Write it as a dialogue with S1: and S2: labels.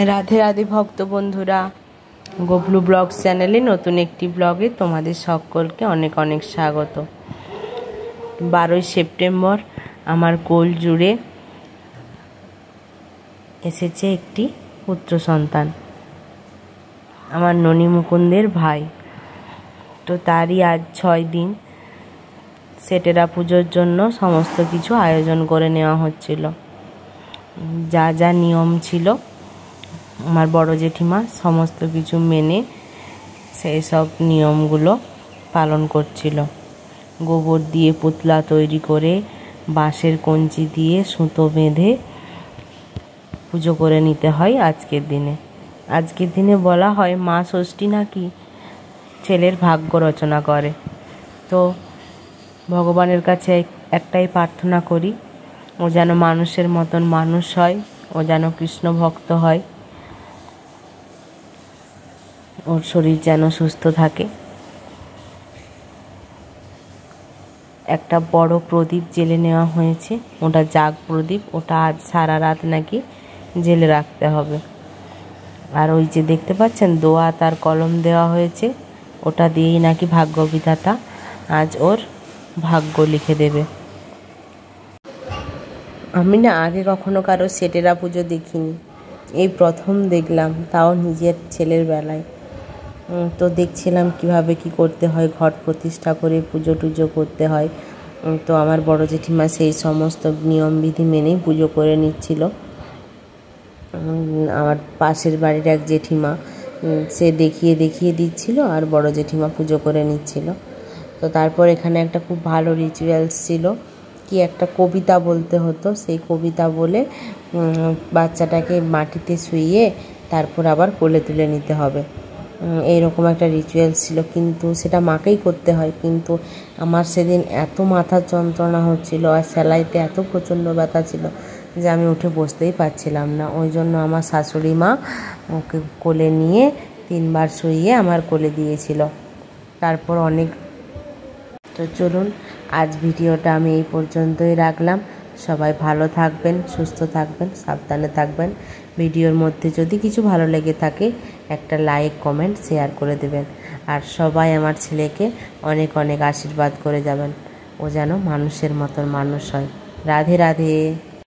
S1: রাধে রাধে ভক্ত বন্ধুরা, গবলু ব্লগস চ্যানেলে নতুন একটি ব্লগে তোমাদের সকলকে অনেক অনেক স্বাগত। 12ই সেপ্টেম্বর আমার কোল জুড়ে এসেছে একটি পুত্র সন্তান, আমার ননী মুকুন্দের ভাই। তো তারই আজ 6 দিন সেটেরা পুজোর জন্য সমস্ত কিছু আয়োজন করে নেওয়া হচ্ছিল। যা যা নিয়ম ছিল আমার বড় জেঠিমা সমস্ত কিছু মেনে সেই সব নিয়মগুলো পালন করছিল। গোবর দিয়ে পুতলা তৈরি করে বাঁশের কঞ্চি দিয়ে সুতো বেঁধে পুজো করে নিতে হয় আজকের দিনে বলা হয় মা ষষ্ঠী নাকি ছেলের ভাগ্য রচনা করে। তো ভগবানের কাছে একটাই প্রার্থনা করি, ও যেন মানুষের মতন মানুষ হয়, ও যেন কৃষ্ণ ভক্ত হয়, ওর শরীর যেন সুস্থ থাকে। একটা বড় প্রদীপ জেলে নেওয়া হয়েছে, ওটা জাগ প্রদীপ, ওটা আজ সারা রাত নাকি জেলে রাখতে হবে। আর ওই যে দেখতে পাচ্ছেন দোয়া তার কলম দেওয়া হয়েছে, ওটা দিয়েই নাকি ভাগ্য বিধাতা আজ ওর ভাগ্য লিখে দেবে। আমি না আগে কখনো কারো সেটেরা পুজো দেখিনি, এই প্রথম দেখলাম, তাও নিজের ছেলের বেলায়। তো দেখছিলাম কিভাবে কি করতে হয়, ঘট প্রতিষ্ঠা করে পুজো টুজো করতে হয়। তো আমার বড় জেঠিমা সেই সমস্ত নিয়মবিধি মেনেই পুজো করে নিচ্ছিল। আমার পাশের বাড়ির এক জেঠিমা সে দেখিয়ে দিচ্ছিল, আর বড় জেঠিমা পুজো করে নিচ্ছিল। তো তারপর এখানে একটা খুব ভালো রিচুয়ালস ছিল, কি একটা কবিতা বলতে হতো, সেই কবিতা বলে বাচ্চাটাকে মাটিতে শুইয়ে তারপর আবার কোলে তুলে নিতে হবে, এইরকম একটা রিচুয়ালস ছিল। কিন্তু সেটা মাকেই করতে হয়, কিন্তু আমার সেদিন এত মাথার যন্ত্রণা হচ্ছিল আর সেলাইতে এত প্রচণ্ড ব্যথা ছিল যে আমি উঠে বসতেই পারছিলাম না। ওই জন্য আমার শাশুড়ি মা ওকে কোলে নিয়ে 3 বার শুইয়ে আমার কোলে দিয়েছিল। তারপর তো চলুন আজ ভিডিওটা আমি এই পর্যন্তই রাখলাম। সবাই ভালো থাকবেন, সুস্থ থাকবেন, সাবধানে থাকবেন। ভিডিওর মধ্যে যদি কিছু ভালো লেগে থাকে একটা লাইক, কমেন্ট, শেয়ার করে দেবেন। আর সবাই আমার ছেলেকে অনেক অনেক আশীর্বাদ করে যাবেন, ও যেন মানুষের মতন মানুষ হয়। রাধে রাধে।